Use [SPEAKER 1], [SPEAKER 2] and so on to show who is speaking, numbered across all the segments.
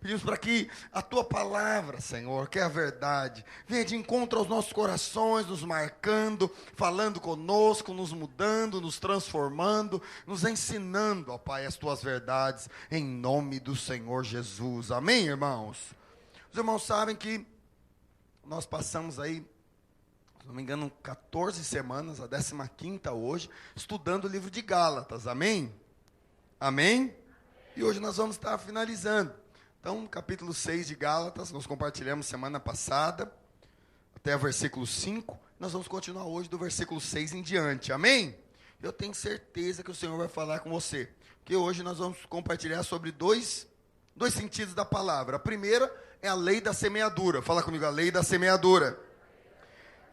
[SPEAKER 1] Pedimos para que a tua palavra, Senhor, que é a verdade, venha de encontro aos nossos corações, nos marcando, falando conosco, nos mudando, nos transformando, nos ensinando, ó Pai, as tuas verdades, em nome do Senhor Jesus. Amém, irmãos? Os irmãos sabem que nós passamos aí, se não me engano, 14 semanas, a 15ª hoje, estudando o livro de Gálatas. Amém? Amém? E hoje nós vamos estar finalizando. Então, capítulo 6 de Gálatas, nós compartilhamos semana passada, até o versículo 5. Nós vamos continuar hoje do versículo 6 em diante. Amém? Eu tenho certeza que o Senhor vai falar com você. Porque hoje nós vamos compartilhar sobre dois sentidos da palavra. A primeira é a lei da semeadura. Fala comigo, a lei da semeadura.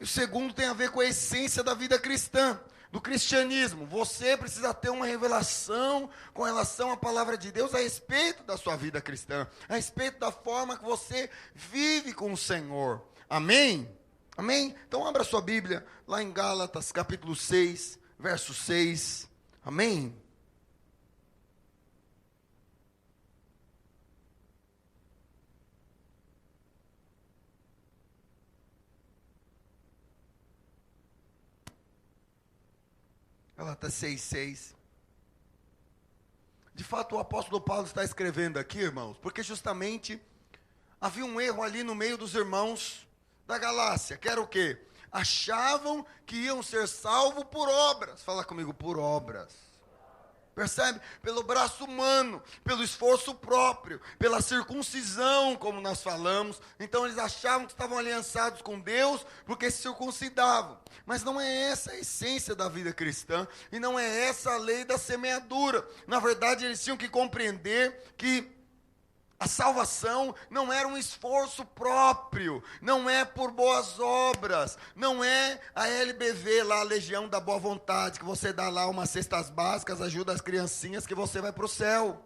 [SPEAKER 1] E o segundo tem a ver com a essência da vida cristã, do cristianismo. Você precisa ter uma revelação com relação à palavra de Deus a respeito da sua vida cristã, a respeito da forma que você vive com o Senhor. Amém? Amém? Então abra sua Bíblia lá em Gálatas capítulo 6, verso 6. Amém? Gálatas 6,6. De fato, o apóstolo Paulo está escrevendo aqui, irmãos, porque justamente havia um erro ali no meio dos irmãos da Galácia, que era o quê? Achavam que iam ser salvos por obras. Fala comigo, por obras. Percebe? Pelo braço humano, pelo esforço próprio, pela circuncisão, como nós falamos. Então eles achavam que estavam aliançados com Deus porque se circuncidavam. Mas não é essa a essência da vida cristã e não é essa a lei da semeadura. Na verdade, eles tinham que compreender que a salvação não era um esforço próprio, não é por boas obras, não é a LBV lá, a Legião da Boa Vontade, que você dá lá umas cestas básicas, ajuda as criancinhas que você vai para o céu.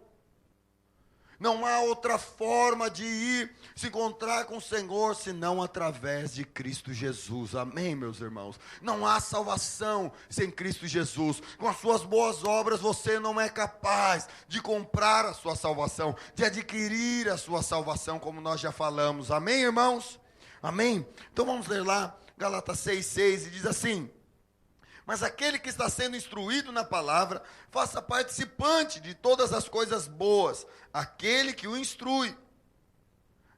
[SPEAKER 1] Não há outra forma de ir se encontrar com o Senhor senão através de Cristo Jesus. Amém, meus irmãos? Não há salvação sem Cristo Jesus. Com as suas boas obras você não é capaz de comprar a sua salvação, de adquirir a sua salvação, como nós já falamos. Amém, irmãos? Amém? Então vamos ler lá, Gálatas 6,6, e diz assim: mas aquele que está sendo instruído na palavra, faça participante de todas as coisas boas, aquele que o instrui.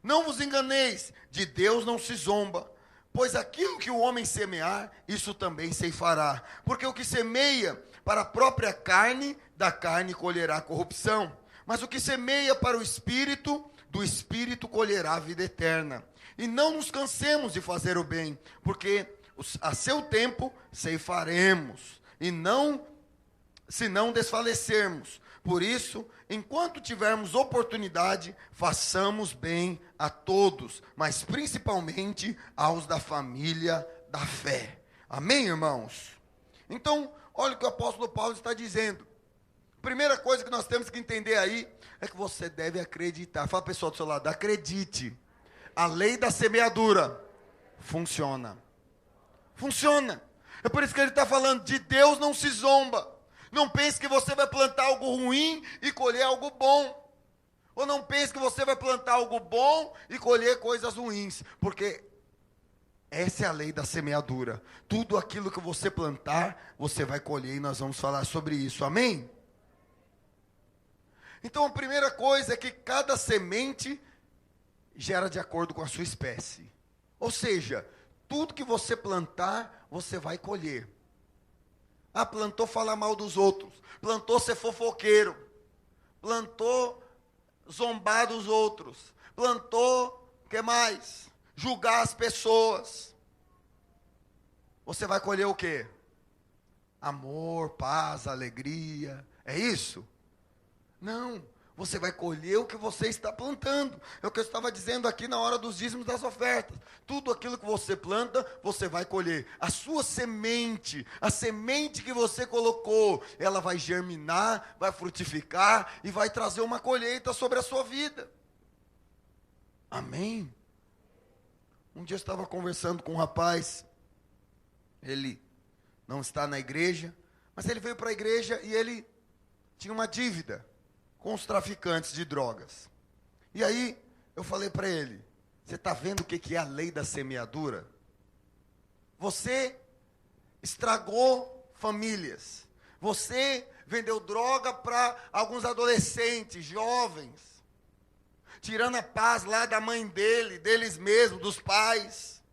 [SPEAKER 1] Não vos enganeis, de Deus não se zomba, pois aquilo que o homem semear, isso também ceifará. Porque o que semeia para a própria carne, da carne colherá corrupção. Mas o que semeia para o Espírito, do Espírito colherá a vida eterna. E não nos cansemos de fazer o bem, porque a seu tempo ceifaremos, e não, se não desfalecermos. Por isso, enquanto tivermos oportunidade, façamos bem a todos, mas principalmente aos da família da fé. Amém, irmãos? Então, olha o que o apóstolo Paulo está dizendo. Primeira coisa que nós temos que entender aí, é que você deve acreditar. Fala, pessoal do seu lado, acredite. A lei da semeadura funciona. Funciona. É por isso que ele está falando, de Deus não se zomba. Não pense que você vai plantar algo ruim e colher algo bom. Ou não pense que você vai plantar algo bom e colher coisas ruins. Porque essa é a lei da semeadura. Tudo aquilo que você plantar, você vai colher, e nós vamos falar sobre isso. Amém? Então a primeira coisa é que cada semente gera de acordo com a sua espécie. Ou seja, tudo que você plantar, você vai colher. Ah, plantou falar mal dos outros, plantou ser fofoqueiro, plantou zombar dos outros, plantou, o que mais? Julgar as pessoas. Você vai colher o quê? Amor, paz, alegria. É isso? Não. Você vai colher o que você está plantando. É o que eu estava dizendo aqui na hora dos dízimos das ofertas. Tudo aquilo que você planta, você vai colher. A sua semente, a semente que você colocou, ela vai germinar, vai frutificar e vai trazer uma colheita sobre a sua vida. Amém? Um dia eu estava conversando com um rapaz, ele não está na igreja, mas ele veio para a igreja e ele tinha uma dívida com os traficantes de drogas. E aí, eu falei para ele, você está vendo o que é a lei da semeadura? Você estragou famílias. Você vendeu droga para alguns adolescentes, jovens, tirando a paz lá da mãe deles mesmos, dos pais.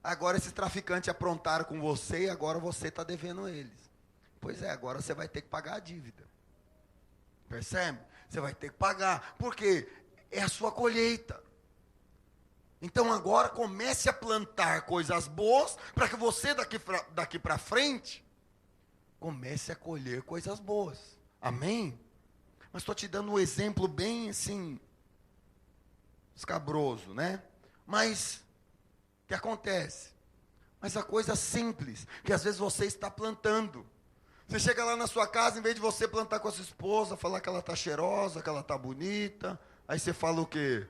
[SPEAKER 1] Agora esses traficantes aprontaram com você e agora você está devendo eles. Pois é, agora você vai ter que pagar a dívida. Percebe? Você vai ter que pagar, porque é a sua colheita. Então agora comece a plantar coisas boas, para que você daqui para frente, comece a colher coisas boas. Amém? Mas estou te dando um exemplo bem assim, escabroso, né? Mas, o que acontece? Mas a coisa simples, que às vezes você está plantando. Você chega lá na sua casa, em vez de você plantar com a sua esposa, falar que ela está cheirosa, que ela está bonita, aí você fala o quê?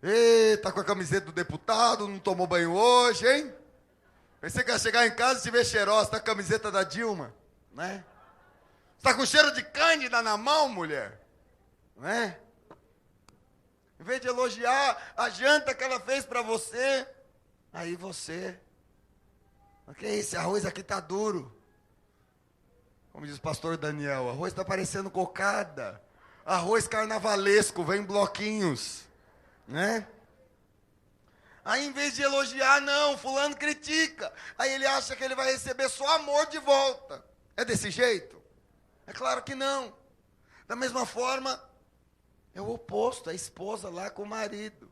[SPEAKER 1] Ei, tá com a camiseta do deputado, não tomou banho hoje, hein? Pensei que ia chegar em casa e te ver cheirosa, tá com a camiseta da Dilma, né? Está com cheiro de cândida na mão, mulher, né? Em vez de elogiar a janta que ela fez para você, aí você, o que é isso? Esse arroz aqui tá duro. Como diz o pastor Daniel, arroz está parecendo cocada. Arroz carnavalesco, vem em bloquinhos, né? Aí, em vez de elogiar, não, fulano critica. Aí ele acha que ele vai receber só amor de volta. É desse jeito? É claro que não. Da mesma forma, é o oposto, a esposa lá com o marido.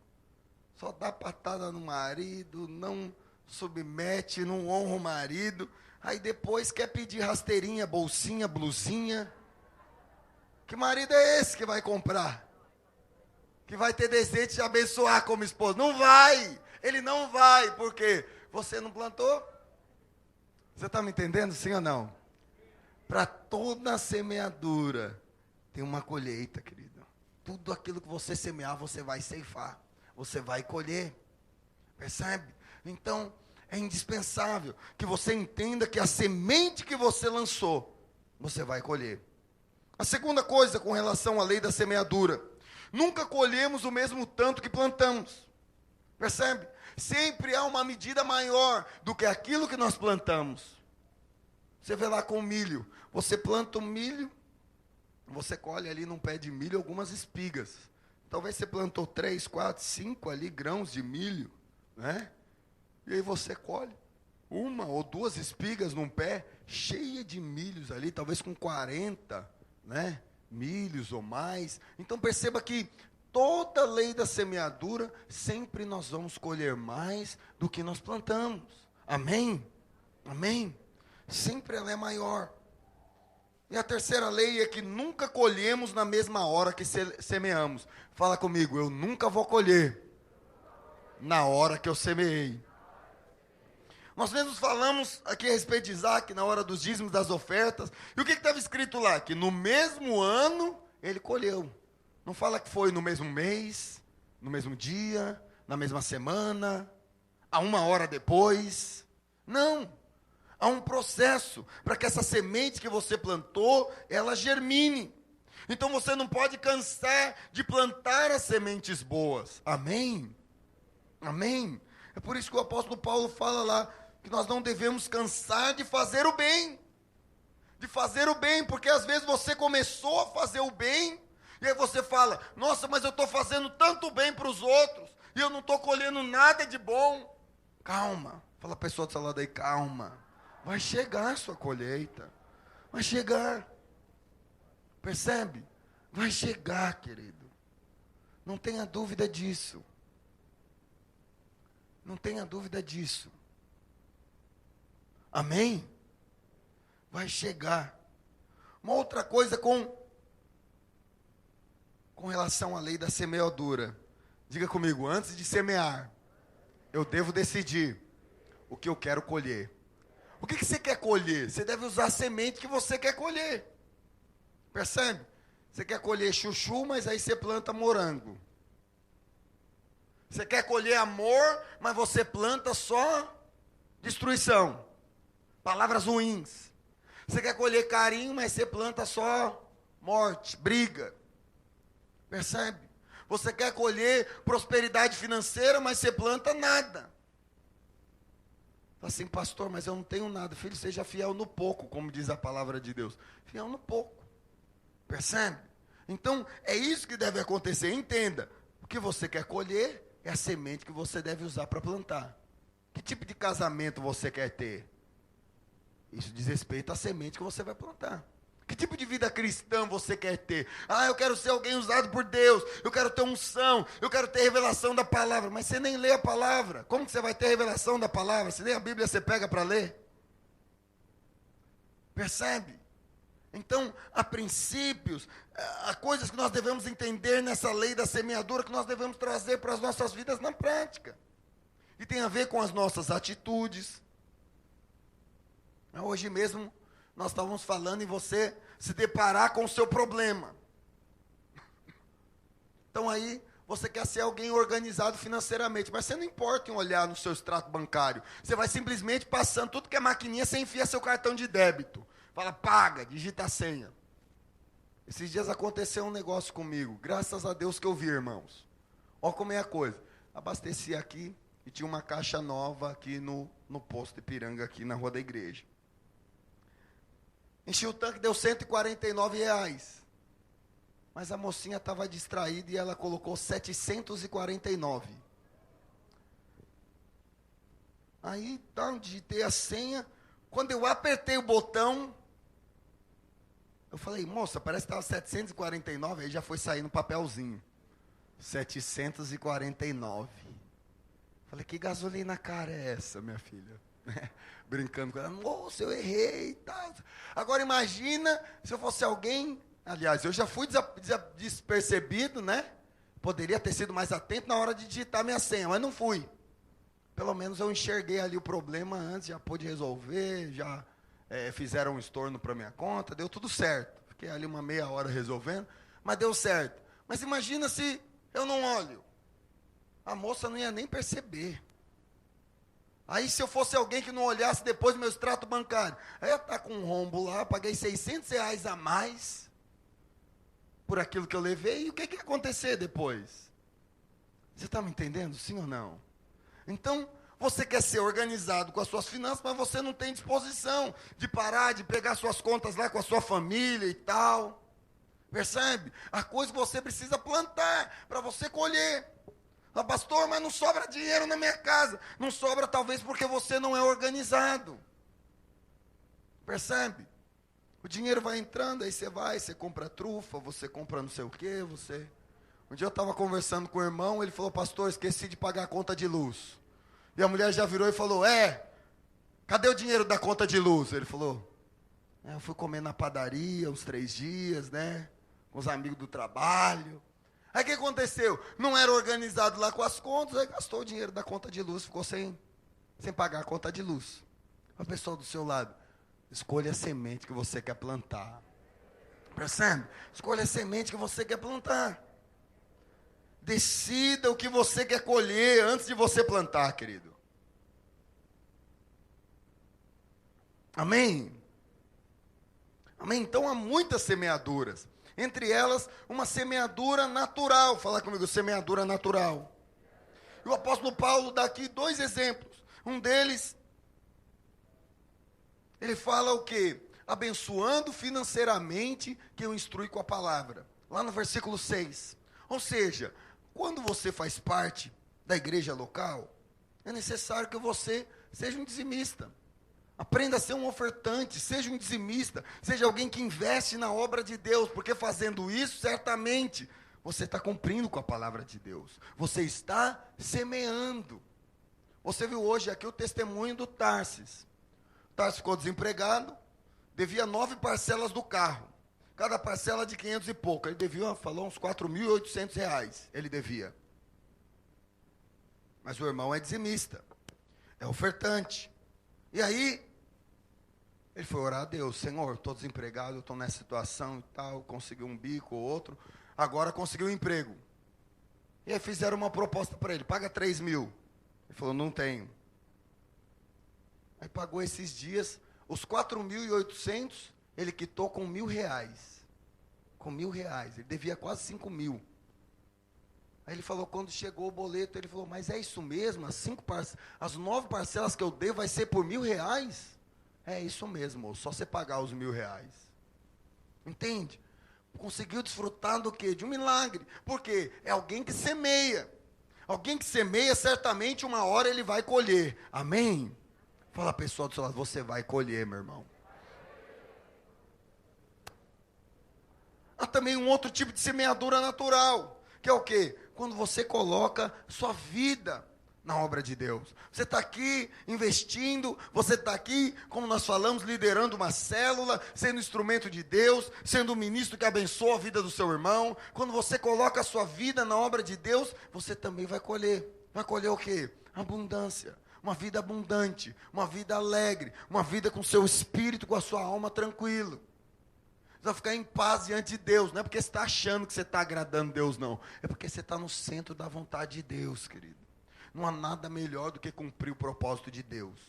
[SPEAKER 1] Só dá patada no marido, não submete, não honra o marido. Aí depois quer pedir rasteirinha, bolsinha, blusinha. Que marido é esse que vai comprar? Que vai ter desejo de te abençoar como esposa? Não vai! Ele não vai, porque você não plantou? Você está me entendendo, sim ou não? Para toda semeadura tem uma colheita, querido. Tudo aquilo que você semear, você vai ceifar. Você vai colher. Percebe? Então, é indispensável que você entenda que a semente que você lançou, você vai colher. A segunda coisa com relação à lei da semeadura: nunca colhemos o mesmo tanto que plantamos. Percebe? Sempre há uma medida maior do que aquilo que nós plantamos. Você vê lá com o milho. Você planta o milho, você colhe ali num pé de milho algumas espigas. Talvez você plantou 3, 4, 5 ali grãos de milho, né? E aí você colhe 1 ou 2 espigas num pé cheia de milhos ali, talvez com 40, né? Milhos ou mais. Então perceba que toda lei da semeadura, sempre nós vamos colher mais do que nós plantamos. Amém? Amém? Sempre ela é maior. E a terceira lei é que nunca colhemos na mesma hora que semeamos. Fala comigo, eu nunca vou colher na hora que eu semeei. Nós mesmos falamos aqui a respeito de Isaac, na hora dos dízimos, das ofertas. E o que estava escrito lá? Que no mesmo ano ele colheu. Não fala que foi no mesmo mês, no mesmo dia, na mesma semana, a 1 hora depois. Não. Há um processo para que essa semente que você plantou, ela germine. Então você não pode cansar de plantar as sementes boas. Amém? Amém? É por isso que o apóstolo Paulo fala lá, que nós não devemos cansar de fazer o bem. De fazer o bem, porque às vezes você começou a fazer o bem, e aí você fala, nossa, mas eu estou fazendo tanto bem para os outros, e eu não estou colhendo nada de bom. Calma, fala a pessoa do seu lado aí, calma. Vai chegar a sua colheita. Vai chegar. Percebe? Vai chegar, querido. Não tenha dúvida disso. Não tenha dúvida disso. Amém? Vai chegar. Uma outra coisa com relação à lei da semeadura. Diga comigo, antes de semear, eu devo decidir o que eu quero colher. O que você quer colher? Você deve usar a semente que você quer colher. Percebe? Você quer colher chuchu, mas aí você planta morango. Você quer colher amor, mas você planta só destruição. Palavras ruins. Você quer colher carinho, mas você planta só morte, briga. Percebe? Você quer colher prosperidade financeira, mas você planta nada. Fala assim, pastor, mas eu não tenho nada. Filho, seja fiel no pouco, como diz a palavra de Deus. Fiel no pouco. Percebe? Então, é isso que deve acontecer. Entenda, o que você quer colher é a semente que você deve usar para plantar. Que tipo de casamento você quer ter? Isso diz respeito à semente que você vai plantar. Que tipo de vida cristã você quer ter? Ah, eu quero ser alguém usado por Deus, eu quero ter unção, eu quero ter revelação da palavra. Mas você nem lê a palavra. Como que você vai ter revelação da palavra? Se nem a Bíblia você pega para ler. Percebe? Então, há princípios, há coisas que nós devemos entender nessa lei da semeadura, que nós devemos trazer para as nossas vidas na prática. E tem a ver com as nossas atitudes. Hoje mesmo, nós estávamos falando em você se deparar com o seu problema. Então aí, você quer ser alguém organizado financeiramente, mas você não importa em olhar no seu extrato bancário. Você vai simplesmente passando tudo que é maquininha, você enfia seu cartão de débito. Fala, paga, digita a senha. Esses dias aconteceu um negócio comigo, graças a Deus que eu vi, irmãos. Olha como é a coisa. Abasteci aqui e tinha uma caixa nova aqui no posto Ipiranga, aqui na rua da igreja. Enchi o tanque, deu R$149. Mas a mocinha estava distraída e ela colocou 749. Aí, tá, digitei a senha. Quando eu apertei o botão, eu falei, moça, parece que estava 749. Aí já foi sair no papelzinho. 749. Falei, que gasolina cara é essa, minha filha? Brincando com ela, moça, eu errei e tal. Agora imagina se eu fosse alguém, aliás, eu já fui despercebido, né? Poderia ter sido mais atento na hora de digitar minha senha, mas não fui. Pelo menos eu enxerguei ali o problema antes, já pude resolver, já fizeram um estorno para minha conta, deu tudo certo. Fiquei ali uma meia hora resolvendo, mas deu certo. Mas imagina se eu não olho. A moça não ia nem perceber. Aí se eu fosse alguém que não olhasse depois do meu extrato bancário, aí eu ia estar com um rombo lá, paguei R$600 a mais por aquilo que eu levei, e o que ia acontecer depois? Você está me entendendo, sim ou não? Então, você quer ser organizado com as suas finanças, mas você não tem disposição de parar, de pegar suas contas lá com a sua família e tal. Percebe? A coisa que você precisa plantar para você colher. Ah, pastor, mas não sobra dinheiro na minha casa. Não sobra talvez porque você não é organizado. Percebe? O dinheiro vai entrando, aí você compra trufa, você compra não sei o quê, você... Um dia eu estava conversando com o irmão, ele falou, pastor, esqueci de pagar a conta de luz. E a mulher já virou e falou, cadê o dinheiro da conta de luz? Ele falou, eu fui comer na padaria uns 3 dias, né? Com os amigos do trabalho. Aí o que aconteceu? Não era organizado lá com as contas, aí gastou o dinheiro da conta de luz, ficou sem pagar a conta de luz. A pessoa do seu lado, escolha a semente que você quer plantar. Percebe? Escolha a semente que você quer plantar. Decida o que você quer colher antes de você plantar, querido. Amém? Amém? Então há muitas semeaduras. Entre elas, uma semeadura natural. Fala comigo, semeadura natural. E o apóstolo Paulo dá aqui 2 exemplos. Um deles, ele fala o quê? Abençoando financeiramente quem o instrui com a palavra. Lá no versículo 6. Ou seja, quando você faz parte da igreja local, é necessário que você seja um dizimista. Aprenda a ser um ofertante, seja um dizimista, seja alguém que investe na obra de Deus, porque fazendo isso, certamente, você está cumprindo com a palavra de Deus. Você está semeando. Você viu hoje aqui o testemunho do Tarsis. O Tarsis ficou desempregado, devia 9 parcelas do carro. Cada parcela de 500 e pouco. Ele devia, falou, uns R$4.800. Ele devia. Mas o irmão é dizimista. É ofertante. E aí, ele foi orar a Deus. Senhor, estou desempregado, estou nessa situação e tal. Consegui um bico ou outro. Agora consegui um emprego. E aí fizeram uma proposta para ele. Paga 3 mil. Ele falou, não tenho. Aí pagou esses dias. Os 4.800, ele quitou com R$1.000. Com R$1.000. Ele devia quase 5 mil. Aí ele falou, quando chegou o boleto, ele falou, mas é isso mesmo? As 9 parcelas que eu devo vai ser por R$ 1.000? É isso mesmo, só você pagar os R$ 1.000. Entende? Conseguiu desfrutar do quê? De um milagre. Por quê? É alguém que semeia. Alguém que semeia, certamente uma hora ele vai colher. Amém? Fala a pessoa do seu lado, você vai colher, meu irmão. Há também um outro tipo de semeadura natural, que é o quê? Quando você coloca sua vida na obra de Deus. Você está aqui investindo, você está aqui, como nós falamos, liderando uma célula, sendo instrumento de Deus, sendo um ministro que abençoa a vida do seu irmão. Quando você coloca a sua vida na obra de Deus, você também vai colher. Vai colher o quê? Abundância. Uma vida abundante, uma vida alegre, uma vida com seu espírito, com a sua alma tranquilo. Você vai ficar em paz diante de Deus, não é porque você está achando que você está agradando Deus, não. É porque você está no centro da vontade de Deus, querido. Não há nada melhor do que cumprir o propósito de Deus.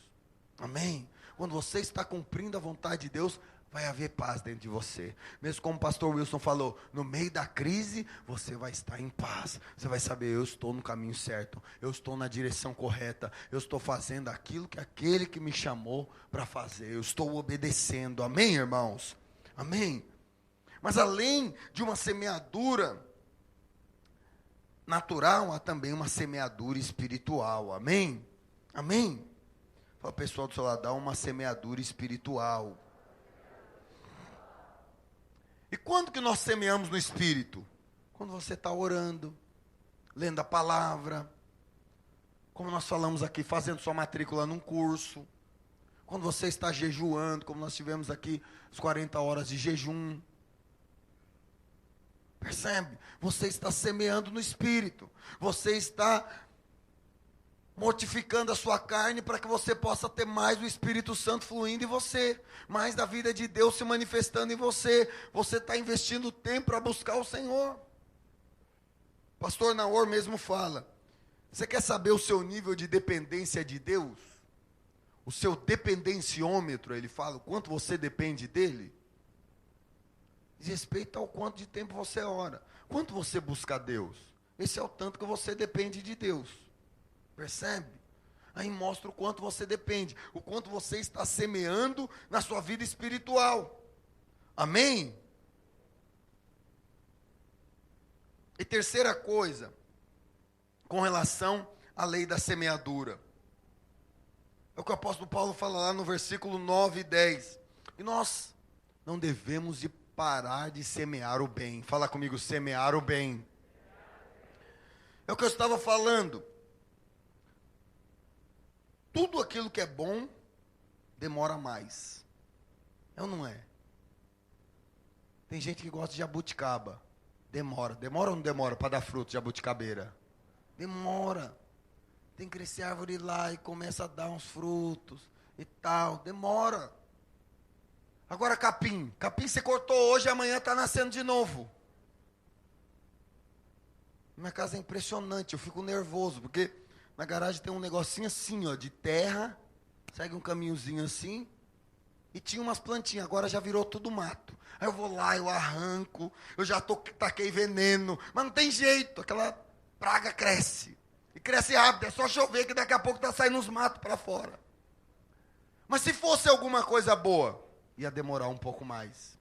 [SPEAKER 1] Amém? Quando você está cumprindo a vontade de Deus, vai haver paz dentro de você. Mesmo como o pastor Wilson falou, no meio da crise, você vai estar em paz. Você vai saber, eu estou no caminho certo, eu estou na direção correta, eu estou fazendo aquilo que aquele que me chamou para fazer, eu estou obedecendo. Amém, irmãos? Amém? Mas além de uma semeadura natural, há também uma semeadura espiritual. Amém? Amém? Fala, pessoal do seu lado, dá uma semeadura espiritual. E quando que nós semeamos no Espírito? Quando você está orando, lendo a palavra, como nós falamos aqui, fazendo sua matrícula num curso, quando você está jejuando, como nós tivemos aqui as 40 horas de jejum. Percebe? Você está semeando no Espírito. Você está mortificando a sua carne para que você possa ter mais do Espírito Santo fluindo em você. Mais da vida de Deus se manifestando em você. Você está investindo tempo para buscar o Senhor. Pastor Naor mesmo fala. Você quer saber o seu nível de dependência de Deus? O seu dependenciômetro, ele fala, o quanto você depende dele? Diz respeito ao quanto de tempo você ora. Quanto você busca a Deus? Esse é o tanto que você depende de Deus. Percebe? Aí mostra o quanto você depende. O quanto você está semeando na sua vida espiritual. Amém? E terceira coisa, com relação à lei da semeadura. É o que o apóstolo Paulo fala lá no versículo 9 e 10. E nós não devemos de parar de semear o bem. Fala comigo, semear o bem. É o que eu estava falando. Tudo aquilo que é bom, demora mais. É ou não é? Tem gente que gosta de jabuticaba. Demora. Demora ou não demora para dar fruto, jabuticabeira? Demora. Tem que crescer árvore lá e começa a dar uns frutos e tal. Demora. Agora capim. Capim você cortou hoje e amanhã está nascendo de novo. Minha casa é impressionante, eu fico nervoso, porque na garagem tem um negocinho assim, ó, de terra, segue um caminhozinho assim, e tinha umas plantinhas, agora já virou tudo mato. Aí eu vou lá, eu arranco, eu já taquei veneno, mas não tem jeito, aquela praga cresce. E cresce rápido, é só chover que daqui a pouco está saindo os matos para fora. Mas se fosse alguma coisa boa, ia demorar um pouco mais.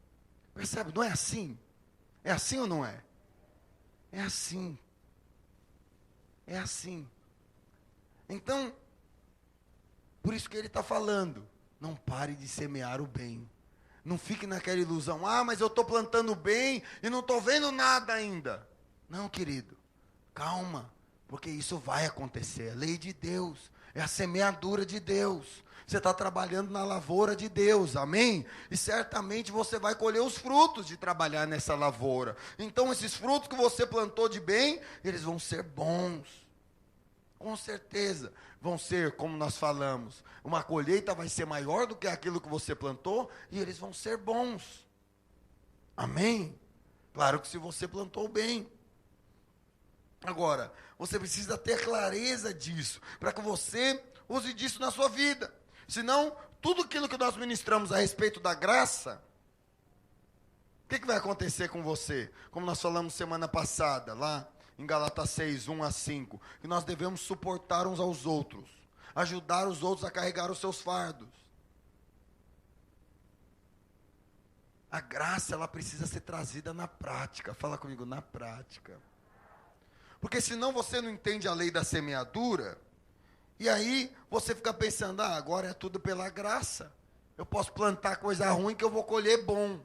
[SPEAKER 1] Percebe? Não é assim? É assim ou não é? É assim. É assim. Então, por isso que ele está falando, não pare de semear o bem. Não fique naquela ilusão, mas eu estou plantando bem e não estou vendo nada ainda. Não, querido, calma, porque isso vai acontecer, é a lei de Deus, é a semeadura de Deus. Você está trabalhando na lavoura de Deus, amém? E certamente você vai colher os frutos de trabalhar nessa lavoura. Então esses frutos que você plantou de bem, eles vão ser bons. Com certeza, vão ser, como nós falamos, uma colheita vai ser maior do que aquilo que você plantou, e eles vão ser bons. Amém? Claro que se você plantou bem. Agora, você precisa ter clareza disso, para que você use disso na sua vida. Senão, tudo aquilo que nós ministramos a respeito da graça, o que vai acontecer com você? Como nós falamos semana passada, lá em Galatas 6, 1 a 5, que nós devemos suportar uns aos outros, ajudar os outros a carregar os seus fardos. A graça, ela precisa ser trazida na prática. Fala comigo, na prática. Porque senão você não entende a lei da semeadura, e aí você fica pensando, agora é tudo pela graça. Eu posso plantar coisa ruim que eu vou colher bom.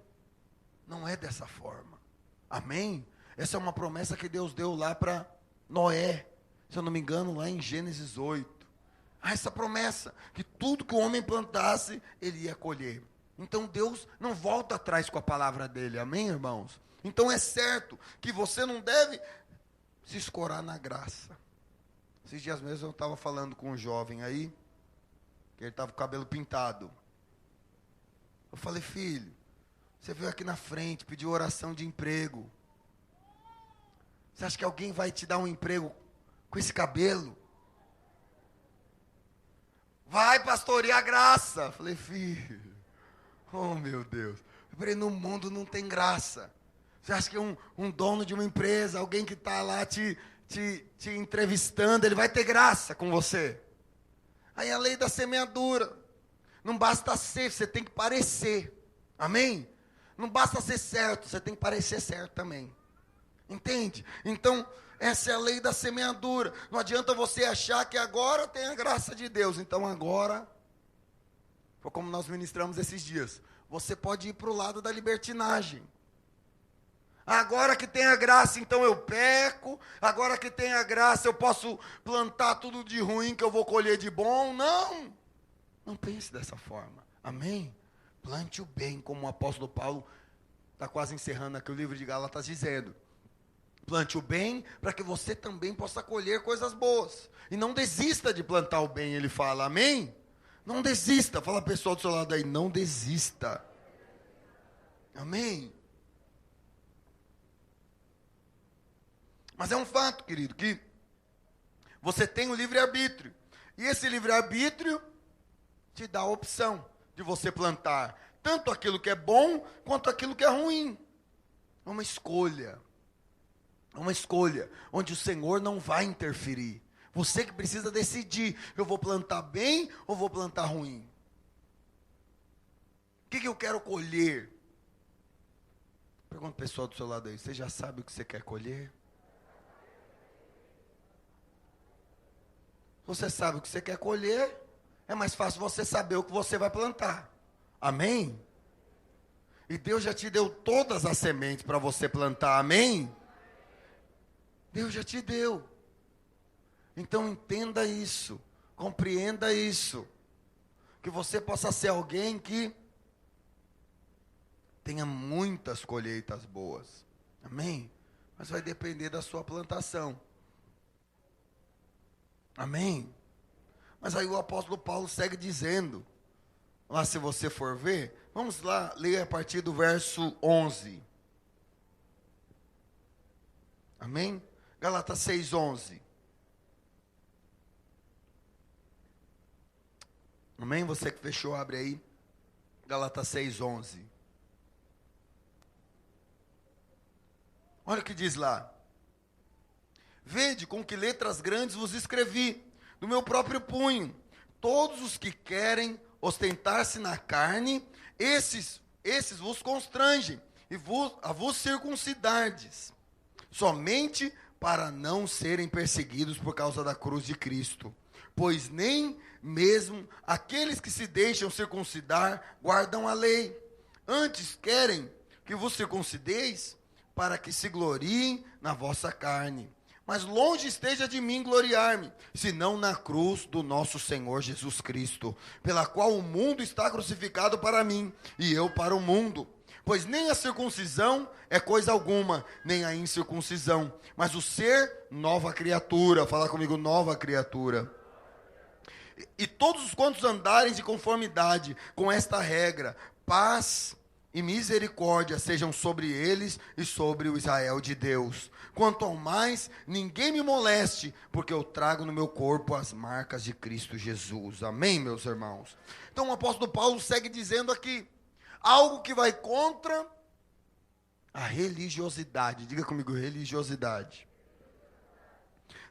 [SPEAKER 1] Não é dessa forma. Amém? Essa é uma promessa que Deus deu lá para Noé. Se eu não me engano, lá em Gênesis 8. Essa promessa, que tudo que o homem plantasse, ele ia colher. Então Deus não volta atrás com a palavra dele. Amém, irmãos? Então é certo que você não deve se escorar na graça. Esses dias mesmo eu estava falando com um jovem aí, que ele estava com o cabelo pintado. Eu falei, filho, você veio aqui na frente, pediu oração de emprego. Você acha que alguém vai te dar um emprego com esse cabelo? Vai pastorear a graça. Eu falei, filho, oh meu Deus. Eu falei, no mundo não tem graça. Você acha que um dono de uma empresa, alguém que está lá te entrevistando, ele vai ter graça com você? Aí a lei da semeadura. Não basta ser, você tem que parecer. Amém? Não basta ser certo, você tem que parecer certo também. Entende? Então, essa é a lei da semeadura. Não adianta você achar que agora tem a graça de Deus. Então agora, foi como nós ministramos esses dias, você pode ir para o lado da libertinagem. Agora que tem a graça, então eu peco. Agora que tem a graça, eu posso plantar tudo de ruim que eu vou colher de bom. Não. Não pense dessa forma. Amém? Plante o bem, como o apóstolo Paulo está quase encerrando aqui o livro de Gálatas dizendo. Plante o bem para que você também possa colher coisas boas. E não desista de plantar o bem, ele fala. Amém? Não desista. Fala a pessoa do seu lado aí, não desista. Amém? Mas é um fato, querido, que você tem o livre-arbítrio. E esse livre-arbítrio te dá a opção de você plantar tanto aquilo que é bom, quanto aquilo que é ruim. É uma escolha. É uma escolha, onde o Senhor não vai interferir. Você que precisa decidir, eu vou plantar bem ou vou plantar ruim? O que eu quero colher? Pergunta o pessoal do seu lado aí, você já sabe o que você quer colher? Você sabe o que você quer colher, é mais fácil você saber o que você vai plantar. Amém? E Deus já te deu todas as sementes para você plantar, amém? Deus já te deu. Então entenda isso, compreenda isso. Que você possa ser alguém que tenha muitas colheitas boas. Amém? Mas vai depender da sua plantação. Amém? Mas aí o apóstolo Paulo segue dizendo, lá se você for ver, vamos lá ler a partir do verso 11. Amém? Gálatas 6:11. Amém? Você que fechou, abre aí. Gálatas 6:11. Olha o que diz lá. Vede com que letras grandes vos escrevi, do meu próprio punho. Todos os que querem ostentar-se na carne, esses vos constrangem, e a vos circuncidardes, somente para não serem perseguidos por causa da cruz de Cristo. Pois nem mesmo aqueles que se deixam circuncidar guardam a lei. Antes querem que vos circuncideis, para que se gloriem na vossa carne. Mas longe esteja de mim gloriar-me, senão na cruz do nosso Senhor Jesus Cristo, pela qual o mundo está crucificado para mim, e eu para o mundo. Pois nem a circuncisão é coisa alguma, nem a incircuncisão, mas o ser nova criatura. Fala comigo, nova criatura. E todos os quantos andarem de conformidade com esta regra, paz e misericórdia sejam sobre eles e sobre o Israel de Deus. Quanto ao mais, ninguém me moleste, porque eu trago no meu corpo as marcas de Cristo Jesus. Amém, meus irmãos? Então o apóstolo Paulo segue dizendo aqui, algo que vai contra a religiosidade. Diga comigo, religiosidade.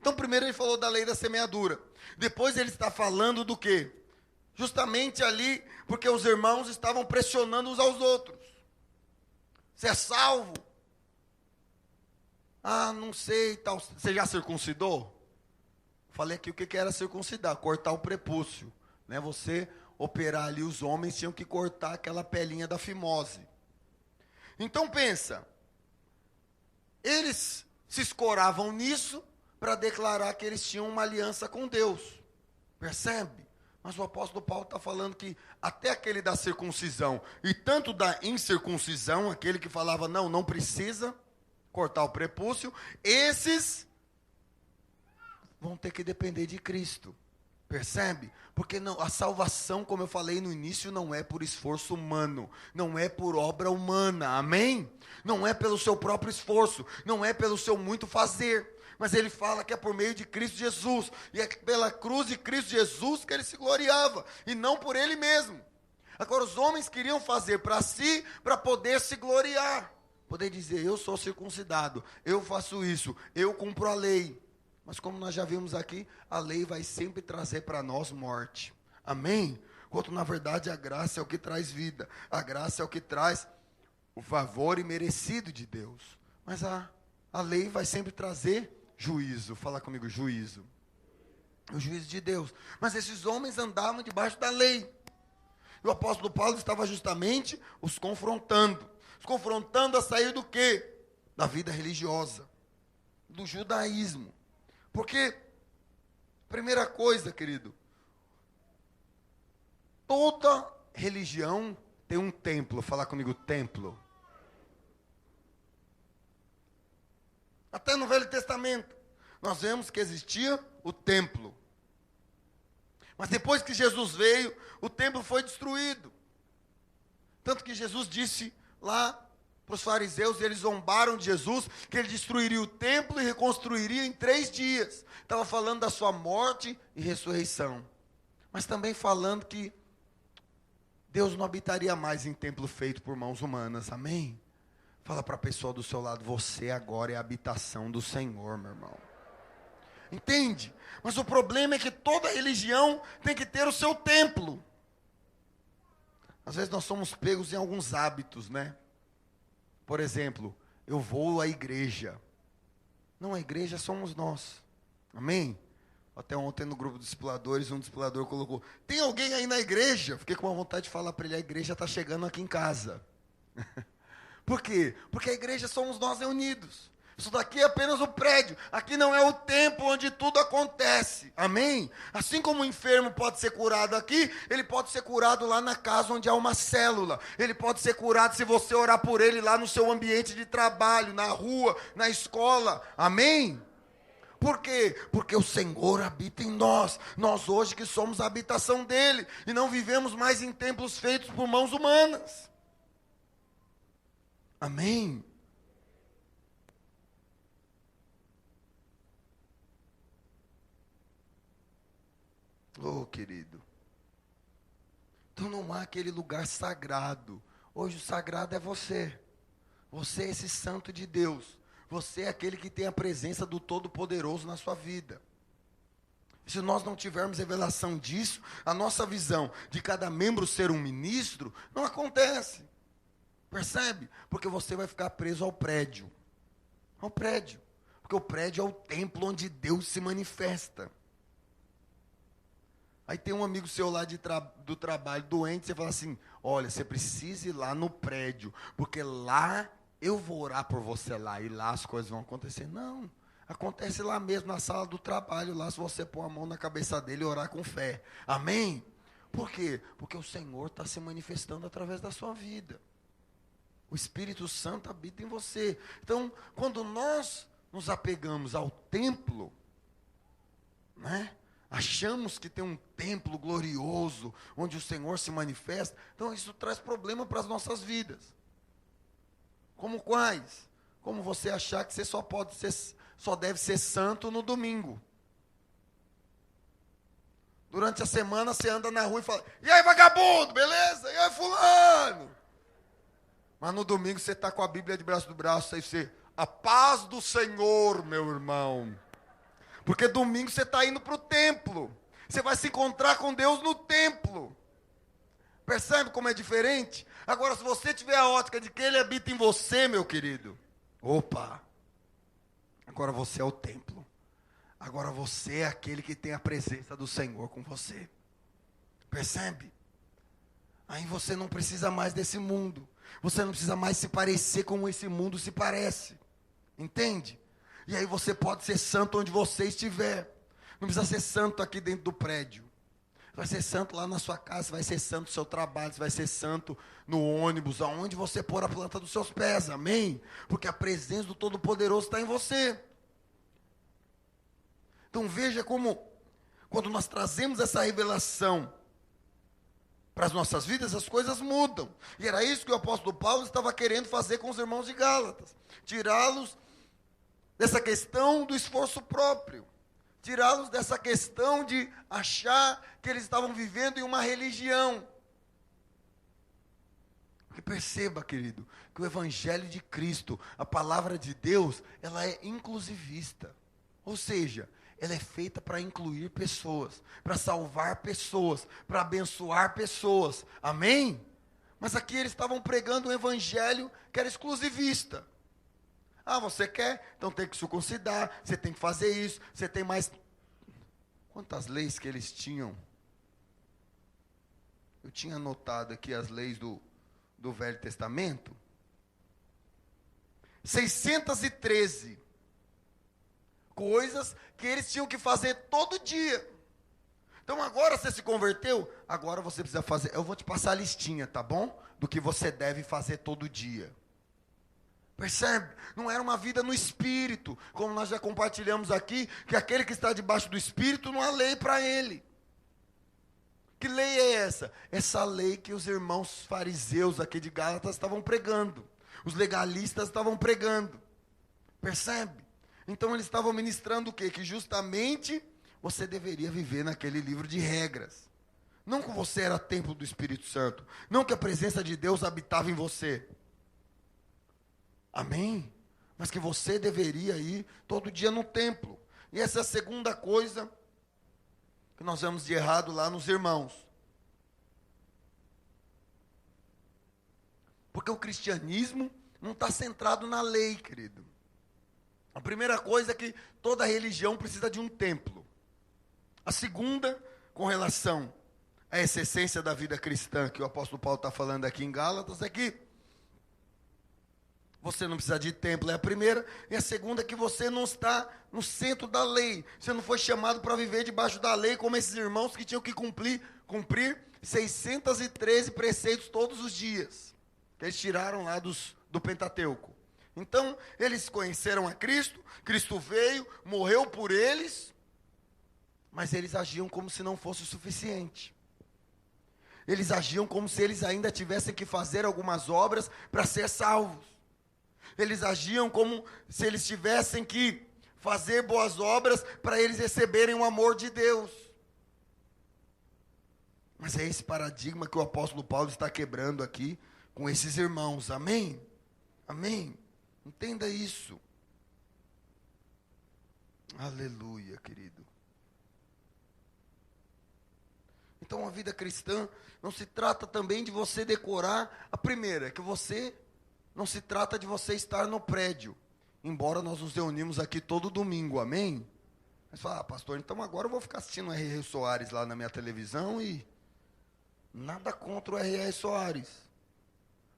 [SPEAKER 1] Então, primeiro ele falou da lei da semeadura. Depois ele está falando do quê? Justamente ali, porque os irmãos estavam pressionando uns aos outros. Você é salvo? Ah, não sei, tal. Você já circuncidou? Falei aqui o que era circuncidar, cortar o prepúcio. Né? Você operar ali, os homens tinham que cortar aquela pelinha da fimose. Então pensa, eles se escoravam nisso para declarar que eles tinham uma aliança com Deus. Percebe? Mas o apóstolo Paulo está falando que até aquele da circuncisão e tanto da incircuncisão, aquele que falava não precisa cortar o prepúcio, esses vão ter que depender de Cristo. Percebe? Porque não, a salvação, como eu falei no início, não é por esforço humano, não é por obra humana, amém? Não é pelo seu próprio esforço, não é pelo seu muito fazer, mas ele fala que é por meio de Cristo Jesus, e é pela cruz de Cristo Jesus que ele se gloriava, e não por ele mesmo. Agora os homens queriam fazer para si, para poder se gloriar, poder dizer, eu sou circuncidado, eu faço isso, eu cumpro a lei. Mas como nós já vimos aqui, a lei vai sempre trazer para nós morte. Amém? Enquanto na verdade a graça é o que traz vida. A graça é o que traz o favor imerecido de Deus. Mas a lei vai sempre trazer juízo. Fala comigo, juízo. O juízo de Deus. Mas esses homens andavam debaixo da lei. E o apóstolo Paulo estava justamente os confrontando. Os confrontando a sair do quê? Da vida religiosa. Do judaísmo. Porque, primeira coisa, querido, toda religião tem um templo. Fala comigo, templo. Até no Velho Testamento, nós vemos que existia o templo. Mas depois que Jesus veio, o templo foi destruído. Tanto que Jesus disse lá para os fariseus, eles zombaram de Jesus, que ele destruiria o templo e reconstruiria em 3 dias. Estava falando da sua morte e ressurreição. Mas também falando que Deus não habitaria mais em templo feito por mãos humanas. Amém? Fala para a pessoa do seu lado, você agora é a habitação do Senhor, meu irmão. Entende? Mas o problema é que toda religião tem que ter o seu templo. Às vezes nós somos pegos em alguns hábitos, né? Por exemplo, eu vou à igreja. Não, a igreja somos nós. Amém? Até ontem no grupo dos discipuladores, um discipulador colocou, tem alguém aí na igreja? Fiquei com uma vontade de falar para ele, a igreja está chegando aqui em casa. Por quê? Porque a igreja somos nós reunidos. Isso daqui é apenas o prédio. Aqui não é o templo onde tudo acontece. Amém? Assim como o enfermo pode ser curado aqui, ele pode ser curado lá na casa onde há uma célula. Ele pode ser curado se você orar por ele lá no seu ambiente de trabalho, na rua, na escola. Amém? Por quê? Porque o Senhor habita em nós. Nós hoje que somos a habitação dele. E não vivemos mais em templos feitos por mãos humanas. Amém? Oh, querido. Então não há aquele lugar sagrado. Hoje o sagrado é você. Você é esse santo de Deus. Você é aquele que tem a presença do Todo-Poderoso na sua vida. Se nós não tivermos revelação disso, a nossa visão de cada membro ser um ministro, não acontece. Percebe? Porque você vai ficar preso ao prédio. Ao prédio. Porque o prédio é o templo onde Deus se manifesta. Aí tem um amigo seu lá do trabalho, doente, você fala assim, olha, você precisa ir lá no prédio, porque lá eu vou orar por você lá, e lá as coisas vão acontecer. Não, acontece lá mesmo, na sala do trabalho, lá se você pôr a mão na cabeça dele e orar com fé. Amém? Por quê? Porque o Senhor está se manifestando através da sua vida. O Espírito Santo habita em você. Então, quando nós nos apegamos ao templo, né? Achamos que tem um templo glorioso, onde o Senhor se manifesta, então isso traz problema para as nossas vidas. Como quais? Como você achar que você só deve ser santo no domingo. Durante a semana você anda na rua e fala, e aí vagabundo, beleza? E aí fulano? Mas no domingo você está com a Bíblia debaixo do braço, aí você, a paz do Senhor, meu irmão. Porque domingo você está indo para o templo. Você vai se encontrar com Deus no templo. Percebe como é diferente? Agora, se você tiver a ótica de que Ele habita em você, meu querido, opa, agora você é o templo. Agora você é aquele que tem a presença do Senhor com você. Percebe? Aí você não precisa mais desse mundo. Você não precisa mais se parecer como esse mundo se parece. Entende? E aí você pode ser santo onde você estiver. Não precisa ser santo aqui dentro do prédio. Vai ser santo lá na sua casa, vai ser santo no seu trabalho, vai ser santo no ônibus, aonde você pôr a planta dos seus pés, amém? Porque a presença do Todo-Poderoso está em você. Então veja como, quando nós trazemos essa revelação para as nossas vidas, as coisas mudam. E era isso que o apóstolo Paulo estava querendo fazer com os irmãos de Gálatas. Tirá-los dessa questão do esforço próprio. Tirá-los dessa questão de achar que eles estavam vivendo em uma religião. Porque perceba, querido, que o Evangelho de Cristo, a palavra de Deus, ela é inclusivista. Ou seja, ela é feita para incluir pessoas, para salvar pessoas, para abençoar pessoas. Amém? Mas aqui eles estavam pregando um Evangelho que era exclusivista. Ah, você quer? Então tem que circuncidar, você tem que fazer isso, você tem mais... Quantas leis que eles tinham? Eu tinha anotado aqui as leis do Velho Testamento. 613 coisas que eles tinham que fazer todo dia. Então agora você se converteu, agora você precisa fazer... Eu vou te passar a listinha, tá bom? Do que você deve fazer todo dia. Percebe? Não era uma vida no Espírito, como nós já compartilhamos aqui, que aquele que está debaixo do Espírito não há lei para ele. Que lei é essa? Essa lei que os irmãos fariseus aqui de Gálatas estavam pregando, os legalistas estavam pregando. Percebe? Então eles estavam ministrando o quê? Que justamente você deveria viver naquele livro de regras. Não que você era templo do Espírito Santo, não que a presença de Deus habitava em você. Amém? Mas que você deveria ir todo dia no templo. E essa é a segunda coisa que nós vemos de errado lá nos irmãos. Porque o cristianismo não está centrado na lei, querido. A primeira coisa é que toda religião precisa de um templo. A segunda, com relação a essa essência da vida cristã que o apóstolo Paulo está falando aqui em Gálatas, é que você não precisa de templo, é a primeira. E a segunda é que você não está no centro da lei. Você não foi chamado para viver debaixo da lei, como esses irmãos que tinham que cumprir 613 preceitos todos os dias. Que eles tiraram lá do Pentateuco. Então, eles conheceram a Cristo, Cristo veio, morreu por eles, mas eles agiam como se não fosse o suficiente. Eles agiam como se eles ainda tivessem que fazer algumas obras para ser salvos. Eles agiam como se eles tivessem que fazer boas obras para eles receberem o amor de Deus. Mas é esse paradigma que o apóstolo Paulo está quebrando aqui com esses irmãos. Amém? Amém? Entenda isso. Aleluia, querido. Então a vida cristã não se trata também de você decorar. A primeira, que você... Não se trata de você estar no prédio, embora nós nos reunimos aqui todo domingo, amém? Mas fala, pastor, então agora eu vou ficar assistindo o R.R. Soares lá na minha televisão e nada contra o R.R. Soares,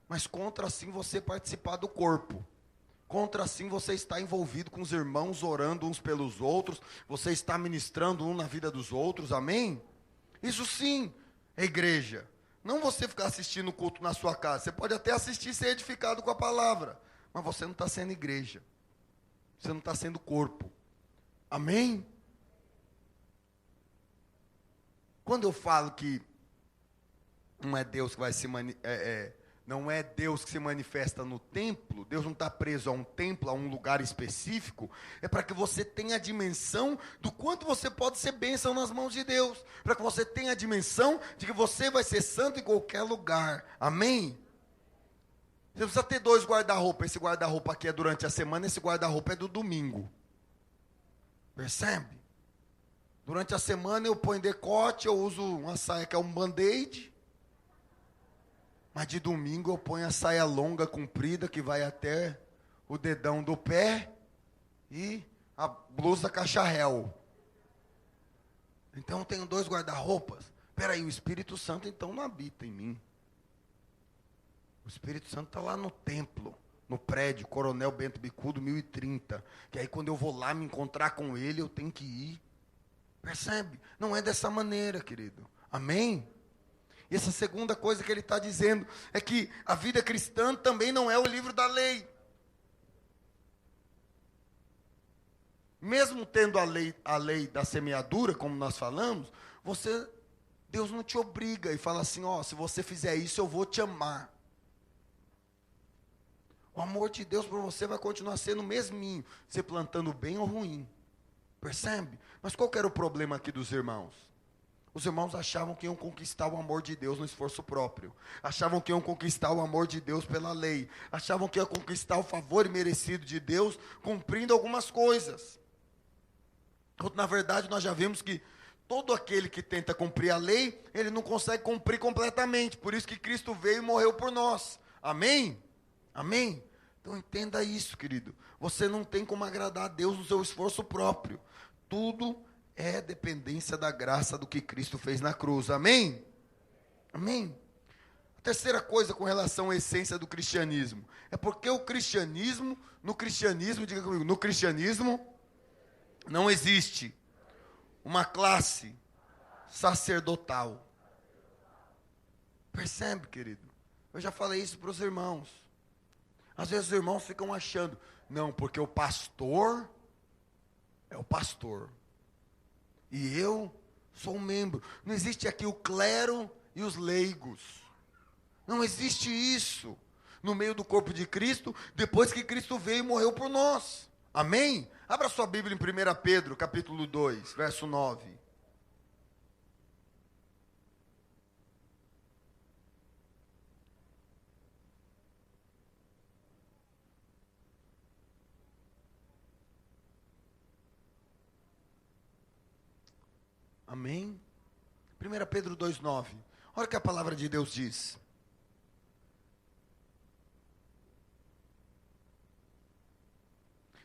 [SPEAKER 1] mas contra assim você participar do corpo, contra assim você estar envolvido com os irmãos, orando uns pelos outros, você está ministrando um na vida dos outros, amém? Isso sim é igreja. Não você ficar assistindo o culto na sua casa. Você pode até assistir e ser edificado com a palavra. Mas você não está sendo igreja. Você não está sendo corpo. Amém? Quando eu falo que não é Deus que vai se não é Deus que se manifesta no templo, Deus não está preso a um templo, a um lugar específico, é para que você tenha a dimensão do quanto você pode ser bênção nas mãos de Deus, para que você tenha a dimensão de que você vai ser santo em qualquer lugar, amém? Você precisa ter 2 guarda-roupa, esse guarda-roupa aqui é durante a semana, esse guarda-roupa é do domingo, percebe? Durante a semana eu ponho decote, eu uso uma saia que é um band-aid. Mas de domingo eu ponho a saia longa, comprida, que vai até o dedão do pé. E a blusa cacharel. Então eu tenho 2 guarda-roupas. Espera aí, o Espírito Santo então não habita em mim. O Espírito Santo está lá no templo, no prédio, Coronel Bento Bicudo, 1030. Que aí quando eu vou lá me encontrar com ele, eu tenho que ir. Percebe? Não é dessa maneira, querido. Amém? E essa segunda coisa que ele está dizendo é que a vida cristã também não é o livro da lei. Mesmo tendo a lei da semeadura, como nós falamos, Deus não te obriga e fala assim, se você fizer isso, eu vou te amar. O amor de Deus por você vai continuar sendo o mesminho, você plantando bem ou ruim. Percebe? Mas qual que era o problema aqui dos irmãos? Os irmãos achavam que iam conquistar o amor de Deus no esforço próprio. Achavam que iam conquistar o amor de Deus pela lei. Achavam que iam conquistar o favor merecido de Deus cumprindo algumas coisas. Na verdade, nós já vimos que todo aquele que tenta cumprir a lei, ele não consegue cumprir completamente. Por isso que Cristo veio e morreu por nós. Amém? Amém? Então entenda isso, querido. Você não tem como agradar a Deus no seu esforço próprio. Tudo é dependência da graça do que Cristo fez na cruz. Amém? Amém? A terceira coisa com relação à essência do cristianismo é porque no cristianismo, diga comigo, no cristianismo não existe uma classe sacerdotal. Percebe, querido? Eu já falei isso para os irmãos. Às vezes os irmãos ficam achando, não, porque o pastor é o pastor. E eu sou um membro. Não existe aqui o clero e os leigos. Não existe isso no meio do corpo de Cristo, depois que Cristo veio e morreu por nós. Amém? Abra sua Bíblia em 1 Pedro, capítulo 2, verso 9. Amém? 1 Pedro 2,9. Olha o que a palavra de Deus diz.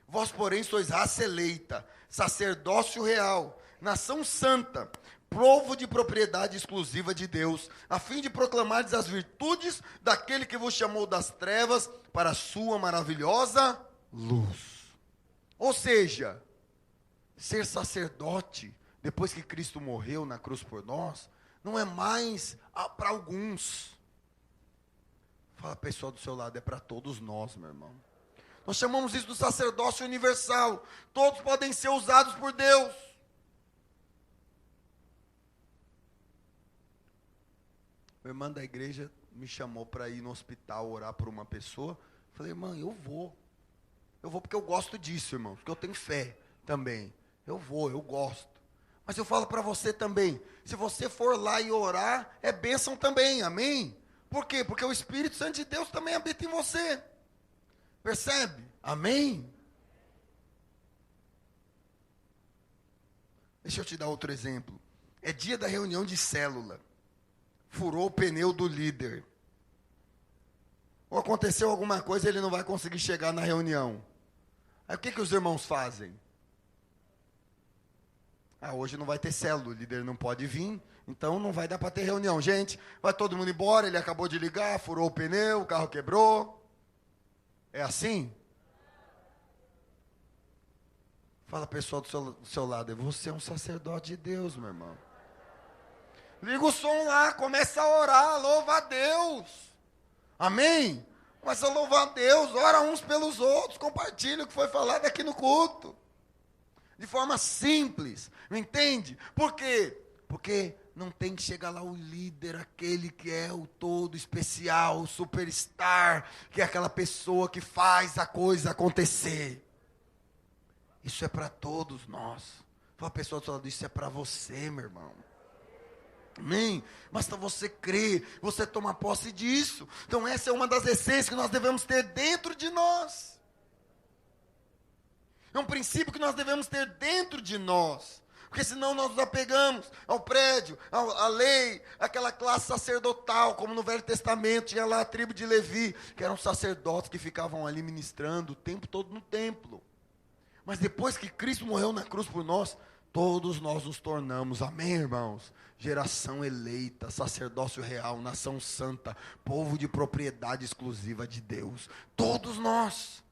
[SPEAKER 1] Vós, porém, sois raça eleita, sacerdócio real, nação santa, povo de propriedade exclusiva de Deus, a fim de proclamardes as virtudes daquele que vos chamou das trevas para a sua maravilhosa luz. Ou seja, ser sacerdote, depois que Cristo morreu na cruz por nós, não é mais para alguns. Fala, pessoal do seu lado, é para todos nós, meu irmão. Nós chamamos isso do sacerdócio universal. Todos podem ser usados por Deus. A irmã da igreja me chamou para ir no hospital orar por uma pessoa. Falei, irmã, eu vou. Eu vou porque eu gosto disso, irmão. Porque eu tenho fé também. Eu vou, eu gosto. Mas eu falo para você também, se você for lá e orar, é bênção também, amém? Por quê? Porque o Espírito Santo de Deus também habita em você. Percebe? Amém? Deixa eu te dar outro exemplo. É dia da reunião de célula. Furou o pneu do líder. Ou aconteceu alguma coisa e ele não vai conseguir chegar na reunião. Aí o que os irmãos fazem? Hoje não vai ter célula, o líder não pode vir, então não vai dar para ter reunião. Gente, vai todo mundo embora, ele acabou de ligar, furou o pneu, o carro quebrou. É assim? Fala, pessoal do seu lado, você é um sacerdote de Deus, meu irmão. Liga o som lá, começa a orar, louva a Deus. Amém? Começa a louvar a Deus, ora uns pelos outros, compartilha o que foi falado aqui no culto. De forma simples, não entende? Por quê? Porque não tem que chegar lá o líder, aquele que é o todo especial, o superstar, que é aquela pessoa que faz a coisa acontecer. Isso é para todos nós. Fala, pessoal do seu lado, isso é para você, meu irmão. Amém? Basta você crer, você tomar posse disso. Então essa é uma das essências que nós devemos ter dentro de nós. É um princípio que nós devemos ter dentro de nós. Porque senão nós nos apegamos ao prédio, à lei, àquela classe sacerdotal, como no Velho Testamento, tinha lá a tribo de Levi, que eram sacerdotes que ficavam ali ministrando o tempo todo no templo. Mas depois que Cristo morreu na cruz por nós, todos nós nos tornamos, amém, irmãos? Geração eleita, sacerdócio real, nação santa, povo de propriedade exclusiva de Deus. Todos nós,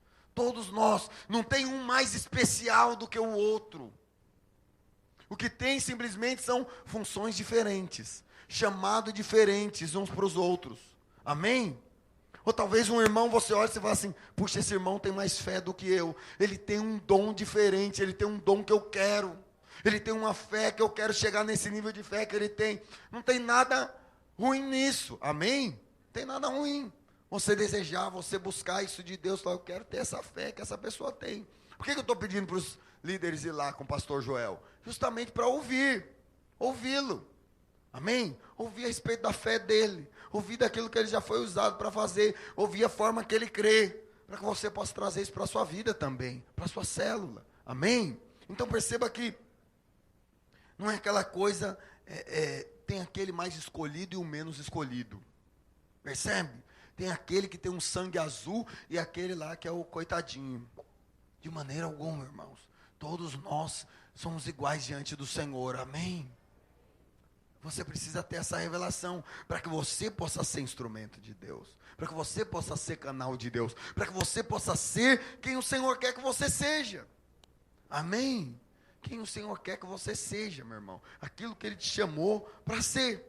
[SPEAKER 1] não tem um mais especial do que o outro. O que tem simplesmente são funções diferentes, chamados diferentes uns para os outros, amém? Ou talvez um irmão, você olha e você fala assim, puxa, esse irmão tem mais fé do que eu, ele tem um dom diferente, ele tem um dom que eu quero, ele tem uma fé que eu quero chegar nesse nível de fé que ele tem. Não tem nada ruim nisso, amém? Não tem nada ruim. Você desejar, você buscar isso de Deus, falar, eu quero ter essa fé que essa pessoa tem. Por que eu estou pedindo para os líderes ir lá com o pastor Joel? Justamente para ouvi-lo, amém? Ouvir a respeito da fé dele, ouvir daquilo que ele já foi usado para fazer, ouvir a forma que ele crê, para que você possa trazer isso para a sua vida também, para a sua célula, amém? Então perceba que não é aquela coisa, tem aquele mais escolhido e o menos escolhido, percebe? Tem aquele que tem um sangue azul e aquele lá que é o coitadinho. De maneira alguma, irmãos, todos nós somos iguais diante do Senhor, amém? Você precisa ter essa revelação, para que você possa ser instrumento de Deus, para que você possa ser canal de Deus, para que você possa ser quem o Senhor quer que você seja, amém? Quem o Senhor quer que você seja, meu irmão, aquilo que Ele te chamou para ser.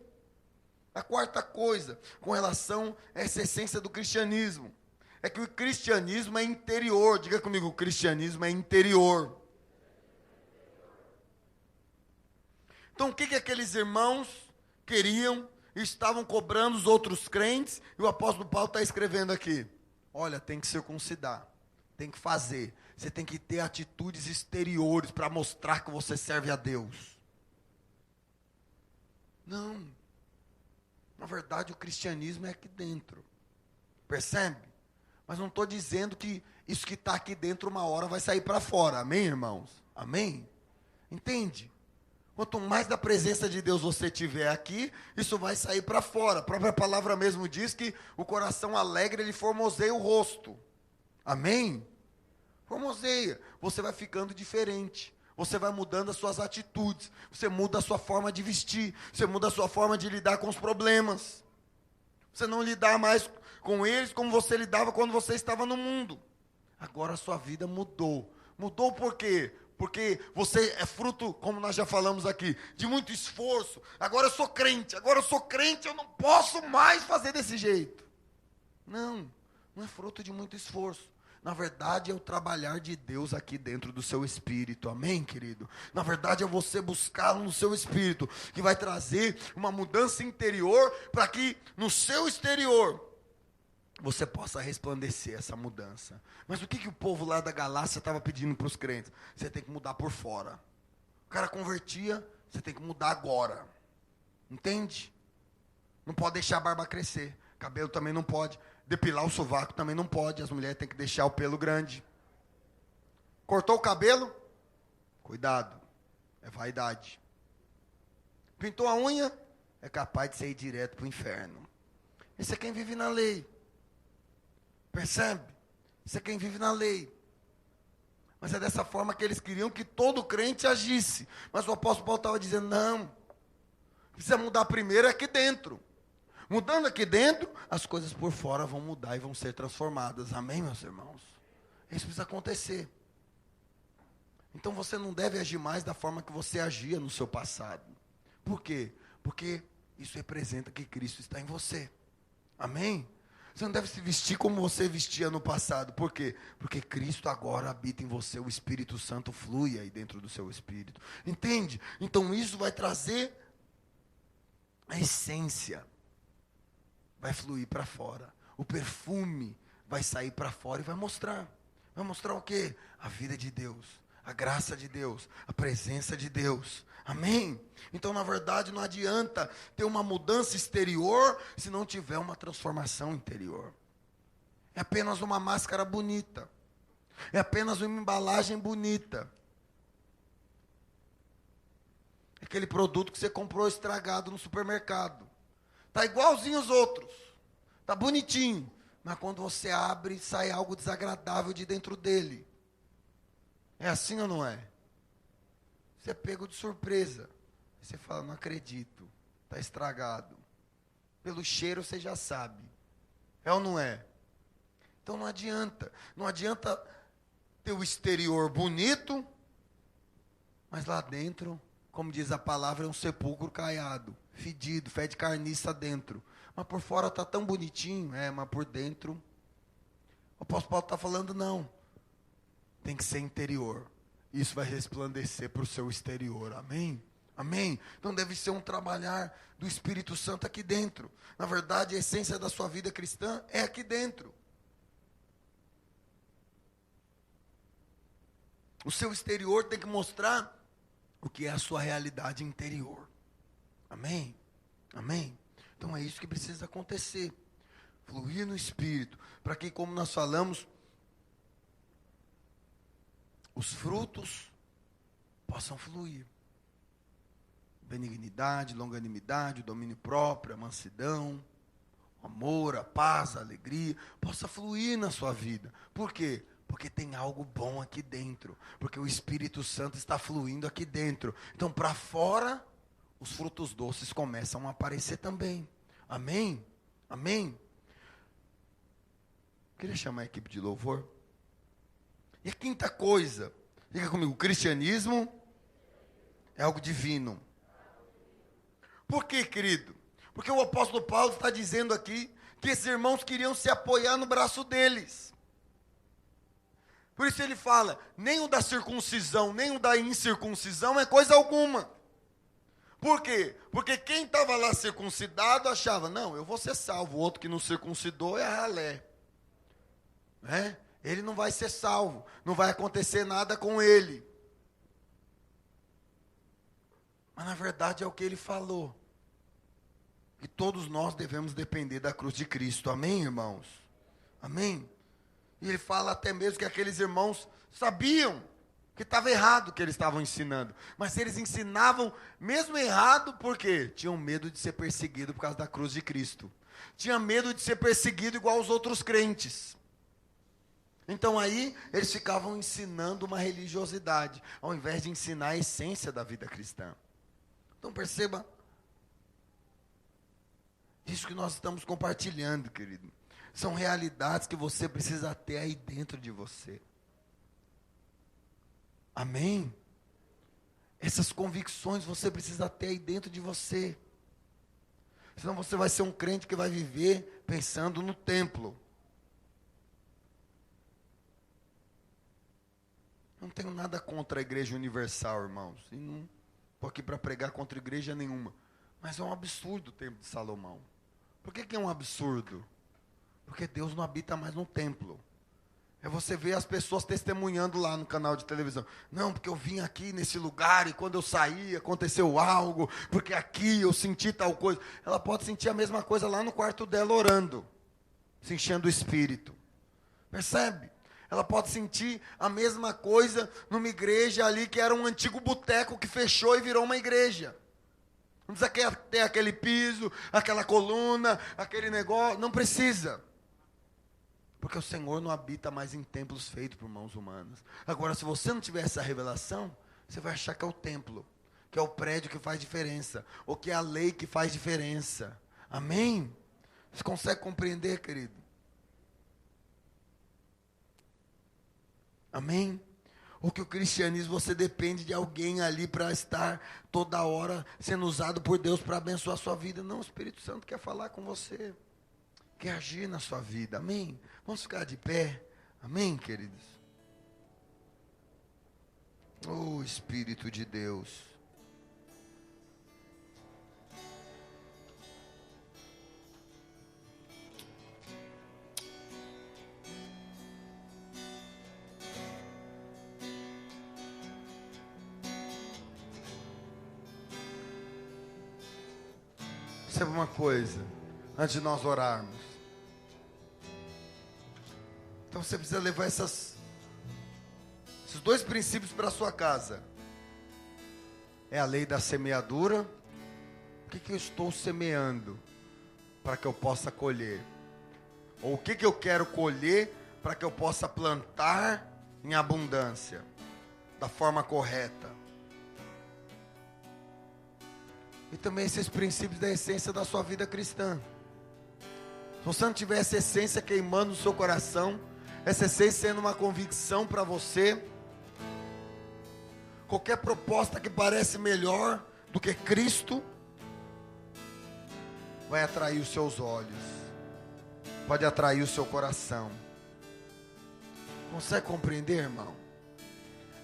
[SPEAKER 1] A quarta coisa, com relação a essa essência do cristianismo, é que o cristianismo é interior. Diga comigo, o cristianismo é interior. Então o que aqueles irmãos queriam e estavam cobrando os outros crentes? E o apóstolo Paulo está escrevendo aqui, olha, tem que circuncidar, tem que fazer, você tem que ter atitudes exteriores para mostrar que você serve a Deus. Não, na verdade o cristianismo é aqui dentro, percebe? Mas não estou dizendo que isso que está aqui dentro uma hora vai sair para fora, amém, irmãos? Amém? Entende? Quanto mais da presença de Deus você tiver aqui, isso vai sair para fora. A própria palavra mesmo diz que o coração alegre, ele formoseia o rosto. Amém? Formoseia. Você vai ficando diferente. Você vai mudando as suas atitudes. Você muda a sua forma de vestir. Você muda a sua forma de lidar com os problemas. Você não lidar mais com eles como você lidava quando você estava no mundo. Agora a sua vida mudou. Mudou por quê? Porque você é fruto, como nós já falamos aqui, de muito esforço. Agora eu sou crente, eu não posso mais fazer desse jeito. Não é fruto de muito esforço. Na verdade é o trabalhar de Deus aqui dentro do seu espírito, amém, querido? Na verdade é você buscá-lo no seu espírito, que vai trazer uma mudança interior, para que no seu exterior você possa resplandecer essa mudança. Mas o que o povo lá da Galácia estava pedindo para os crentes? Você tem que mudar por fora. O cara convertia, você tem que mudar agora. Entende? Não pode deixar a barba crescer. Cabelo também não pode. Depilar o sovaco também não pode. As mulheres têm que deixar o pelo grande. Cortou o cabelo? Cuidado. É vaidade. Pintou a unha? É capaz de você ir direto para o inferno. Esse é quem vive na lei. Percebe? Isso é quem vive na lei. Mas é dessa forma que eles queriam que todo crente agisse. Mas o apóstolo Paulo estava dizendo, não. Precisa mudar primeiro aqui dentro. Mudando aqui dentro, as coisas por fora vão mudar e vão ser transformadas. Amém, meus irmãos? Isso precisa acontecer. Então você não deve agir mais da forma que você agia no seu passado. Por quê? Porque isso representa que Cristo está em você. Amém? Você não deve se vestir como você vestia no passado. Por quê? Porque Cristo agora habita em você. O Espírito Santo flui aí dentro do seu espírito. Entende? Então isso vai trazer a essência. Vai fluir para fora. O perfume vai sair para fora e vai mostrar. Vai mostrar o quê? A vida de Deus. A graça de Deus. A presença de Deus. Amém? Então, na verdade, não adianta ter uma mudança exterior se não tiver uma transformação interior. É apenas uma máscara bonita. É apenas uma embalagem bonita. aquele produto que você comprou estragado no supermercado. Está igualzinho os outros. Está bonitinho. Mas quando você abre, sai algo desagradável de dentro dele. É assim ou não é? Você é pego de surpresa. Você fala, não acredito. Está estragado. Pelo cheiro você já sabe. É ou não é? Então não adianta. Não adianta ter o exterior bonito, mas lá dentro, como diz a palavra, é um sepulcro caiado, fedido, fede carniça dentro. Mas por fora está tão bonitinho, mas por dentro. O apóstolo Paulo está falando, não. Tem que ser interior. Isso vai resplandecer para o seu exterior. Amém? Amém? Então deve ser um trabalhar do Espírito Santo aqui dentro. Na verdade, a essência da sua vida cristã é aqui dentro. O seu exterior tem que mostrar o que é a sua realidade interior. Amém? Amém? Então é isso que precisa acontecer. Fluir no Espírito. Para que, como nós falamos, os frutos possam fluir. Benignidade, longanimidade, o domínio próprio, a mansidão, o amor, a paz, a alegria, possa fluir na sua vida. Por quê? Porque tem algo bom aqui dentro. Porque o Espírito Santo está fluindo aqui dentro. Então, para fora, os frutos doces começam a aparecer também. Amém? Amém? Queria chamar a equipe de louvor. E a quinta coisa, diga comigo, o cristianismo é algo divino. Por quê, querido? Porque o apóstolo Paulo está dizendo aqui que esses irmãos queriam se apoiar no braço deles. Por isso ele fala, nem o da circuncisão, nem o da incircuncisão é coisa alguma. Por quê? Porque quem estava lá circuncidado achava, não, eu vou ser salvo, o outro que não circuncidou é a ralé. Ele não vai ser salvo, não vai acontecer nada com ele. Mas na verdade é o que ele falou. Que todos nós devemos depender da cruz de Cristo. Amém, irmãos? Amém? E ele fala até mesmo que aqueles irmãos sabiam que estava errado o que eles estavam ensinando. Mas eles ensinavam mesmo errado, por quê? Tinham medo de ser perseguido por causa da cruz de Cristo. Tinha medo de ser perseguido igual os outros crentes. Então aí eles ficavam ensinando uma religiosidade, ao invés de ensinar a essência da vida cristã. Então perceba, isso que nós estamos compartilhando, querido. São realidades que você precisa ter aí dentro de você. Amém? Essas convicções você precisa ter aí dentro de você. Senão você vai ser um crente que vai viver pensando no templo. Não tenho nada contra a igreja universal, irmãos. E não estou aqui para pregar contra igreja nenhuma. Mas é um absurdo o templo de Salomão. Por que é um absurdo? Porque Deus não habita mais no templo. É você ver as pessoas testemunhando lá no canal de televisão. Não, porque eu vim aqui nesse lugar e quando eu saí aconteceu algo. Porque aqui eu senti tal coisa. Ela pode sentir a mesma coisa lá no quarto dela orando. Se enchendo o espírito. Percebe? Ela pode sentir a mesma coisa numa igreja ali que era um antigo boteco que fechou e virou uma igreja. Não precisa ter aquele piso, aquela coluna, aquele negócio. Não precisa. Porque o Senhor não habita mais em templos feitos por mãos humanas. Agora, se você não tiver essa revelação, você vai achar que é o templo, que é o prédio que faz diferença, ou que é a lei que faz diferença. Amém? Você consegue compreender, querido? Amém? Ou que o cristianismo você depende de alguém ali para estar toda hora sendo usado por Deus para abençoar a sua vida. Não, o Espírito Santo quer falar com você, quer agir na sua vida. Amém? Vamos ficar de pé. Amém, queridos? Oh, Espírito de Deus. Sabe uma coisa, antes de nós orarmos. Então você precisa levar esses dois princípios para a sua casa. É a lei da semeadura. O que eu estou semeando para que eu possa colher? Ou o que eu quero colher para que eu possa plantar em abundância, da forma correta? E também esses princípios da essência da sua vida cristã. Se você não tiver essa essência queimando no seu coração, essa essência sendo uma convicção para você, qualquer proposta que parece melhor do que Cristo, vai atrair os seus olhos, pode atrair o seu coração. Consegue compreender, irmão?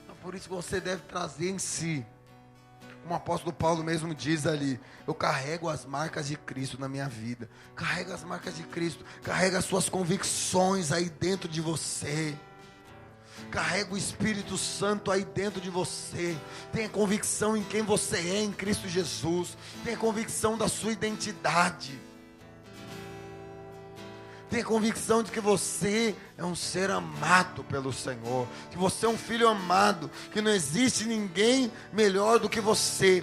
[SPEAKER 1] É por isso que você deve trazer em si, como o apóstolo Paulo mesmo diz ali, eu carrego as marcas de Cristo na minha vida. Carrega as marcas de Cristo, carrega as suas convicções aí dentro de você. Carrega o Espírito Santo aí dentro de você. Tenha convicção em quem você é em Cristo Jesus. Tenha convicção da sua identidade. Tenha convicção de que você é um ser amado pelo Senhor. Que você é um filho amado. Que não existe ninguém melhor do que você.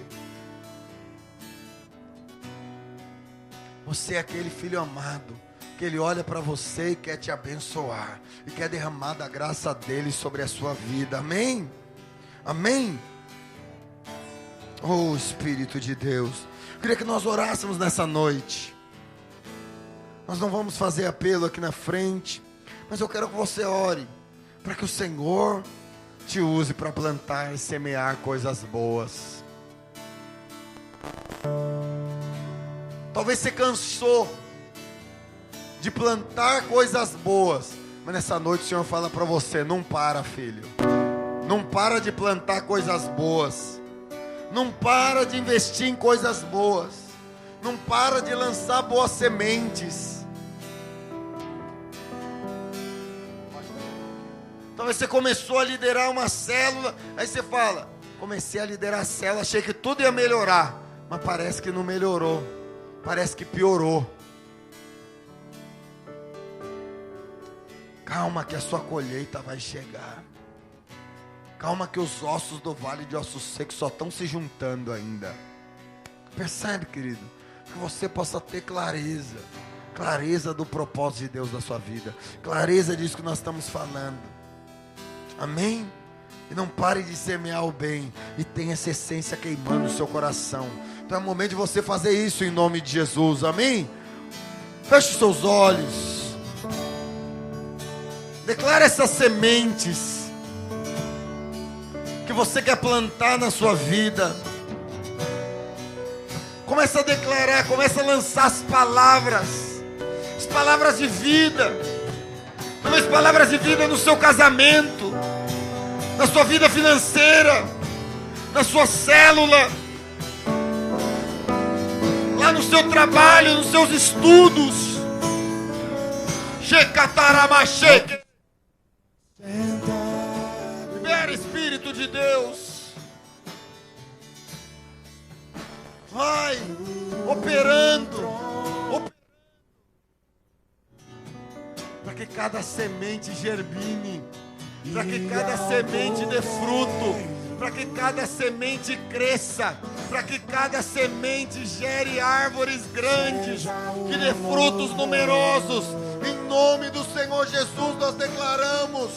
[SPEAKER 1] Você é aquele filho amado que Ele olha para você e quer te abençoar, e quer derramar da graça dEle sobre a sua vida, amém? Amém? Oh Espírito de Deus, eu queria que nós orássemos nessa noite. Nós não vamos fazer apelo aqui na frente, mas eu quero que você ore, para que o Senhor te use para plantar e semear coisas boas. Talvez você cansou de plantar coisas boas, mas nessa noite o Senhor fala para você: não para, filho, não para de plantar coisas boas, não para de investir em coisas boas, não para de lançar boas sementes. Talvez você começou a liderar uma célula, aí você fala: comecei a liderar a célula, achei que tudo ia melhorar, mas parece que não melhorou, parece que piorou. Calma que a sua colheita vai chegar. Calma que os ossos do vale de ossos secos só estão se juntando ainda. Percebe, querido? Que você possa ter clareza. Clareza do propósito de Deus na sua vida. Clareza disso que nós estamos falando. Amém? E não pare de semear o bem. E tenha essa essência queimando no seu coração. Então é o momento de você fazer isso em nome de Jesus. Amém? Feche os seus olhos. Declara essas sementes que você quer plantar na sua vida. Começa a declarar, começa a lançar as palavras de vida. Talvez palavras de vida no seu casamento, na sua vida financeira, na sua célula, lá no seu trabalho, nos seus estudos. Shekataramasheke. Libera, Espírito de Deus. Vai operando para que cada semente germine, para que cada semente dê fruto, para que cada semente cresça, para que cada semente gere árvores grandes, que dê frutos numerosos. Em nome do Senhor Jesus nós declaramos.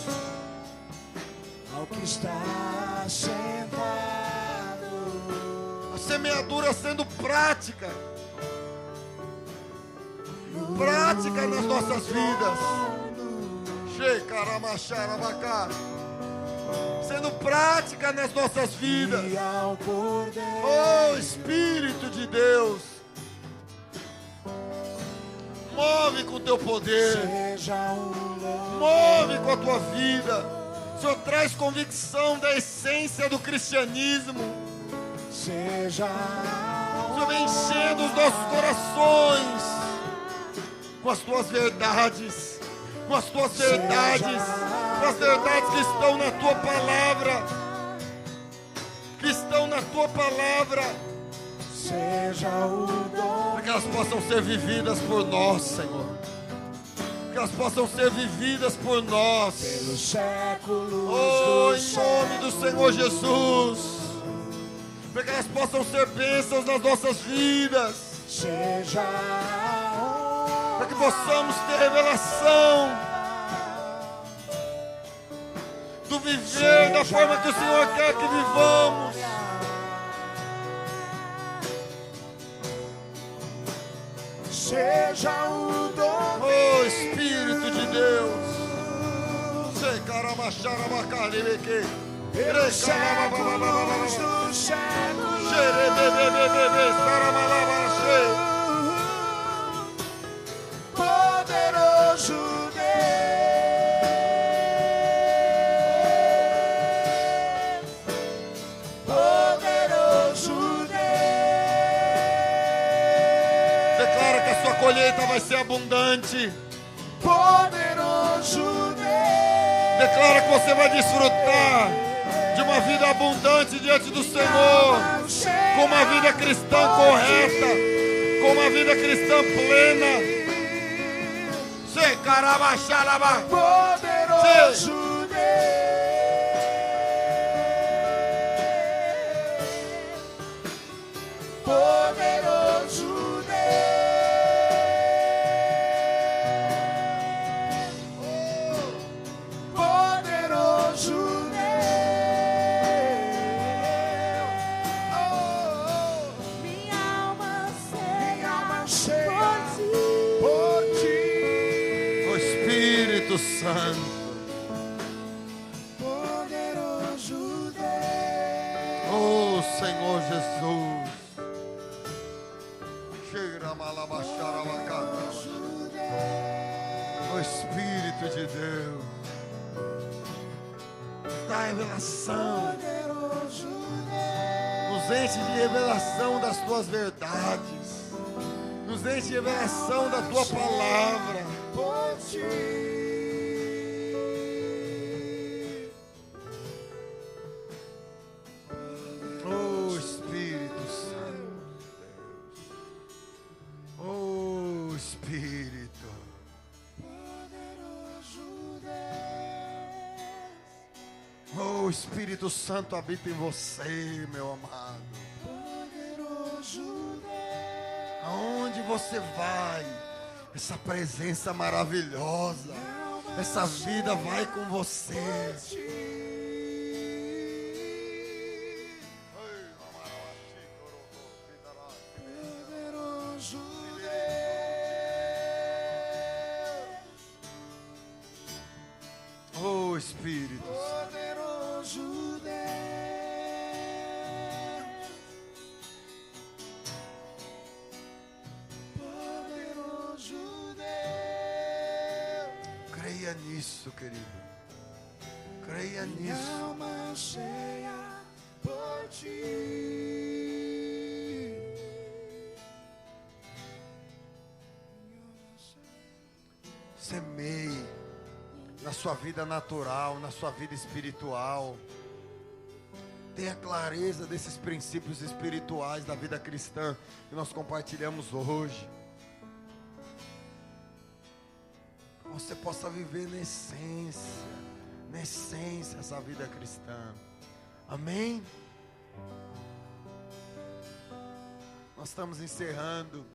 [SPEAKER 2] Ao que está sentado,
[SPEAKER 1] a semeadura sendo prática nas nossas vidas. Sendo prática nas nossas vidas. Oh Espírito de Deus, move com o teu poder, move com a tua vida. O Senhor traz convicção da essência do cristianismo. O Senhor vem enchendo os nossos corações com as tuas verdades, com as tuas verdades, com as verdades que estão na tua palavra, para que elas possam ser vividas por nós, Senhor. Que elas possam ser vividas por nós.
[SPEAKER 2] pelos séculos
[SPEAKER 1] Oh,
[SPEAKER 2] dos
[SPEAKER 1] em nome do Senhor Jesus. para que elas possam ser bênçãos nas nossas vidas,
[SPEAKER 2] seja a
[SPEAKER 1] para que possamos ter revelação do viver da forma que o Senhor quer que vivamos.
[SPEAKER 2] seja o dom,
[SPEAKER 1] Oh Espírito de Deus, sei caramacharabacaribeke,
[SPEAKER 2] pelos séculos dos séculos,
[SPEAKER 1] xerebebebebebe, saramalabarache.
[SPEAKER 2] poderoso Deus, poderoso Deus,
[SPEAKER 1] Declara que a sua colheita vai ser abundante.
[SPEAKER 2] poderoso Deus,
[SPEAKER 1] Declara que você vai desfrutar de uma vida abundante diante do Senhor, com uma vida cristã correta, com uma vida cristã plena. Sei carabacharaba.
[SPEAKER 2] poderoso Deus, poderoso Deus, poderoso Deus,
[SPEAKER 3] Minha alma
[SPEAKER 2] cheia por ti,
[SPEAKER 1] O Espírito Santo,
[SPEAKER 2] poderoso Deus,
[SPEAKER 1] oh Senhor Jesus. Xeramalabacharabacá. O Espírito de Deus, da revelação,
[SPEAKER 2] poderoso
[SPEAKER 1] nos enche de revelação das tuas verdades, nos enche de revelação da tua palavra.
[SPEAKER 2] por ti.
[SPEAKER 1] Oh Espírito Santo, oh Espírito, oh Espírito Santo habita em você, meu amado. Aonde você vai, essa presença maravilhosa, essa vida vai com você.
[SPEAKER 2] Poderoso Deus,
[SPEAKER 1] Oh Espírito Santo,
[SPEAKER 2] poderoso Deus, poderoso Deus,
[SPEAKER 1] creia nisso, querido. Creia
[SPEAKER 2] minha
[SPEAKER 1] nisso.
[SPEAKER 2] alma cheia por ti.
[SPEAKER 1] Semeie na sua vida natural, na sua vida espiritual. Tenha clareza desses princípios espirituais da vida cristã que nós compartilhamos hoje. Você possa viver na essência essa vida cristã. Amém? Nós estamos encerrando.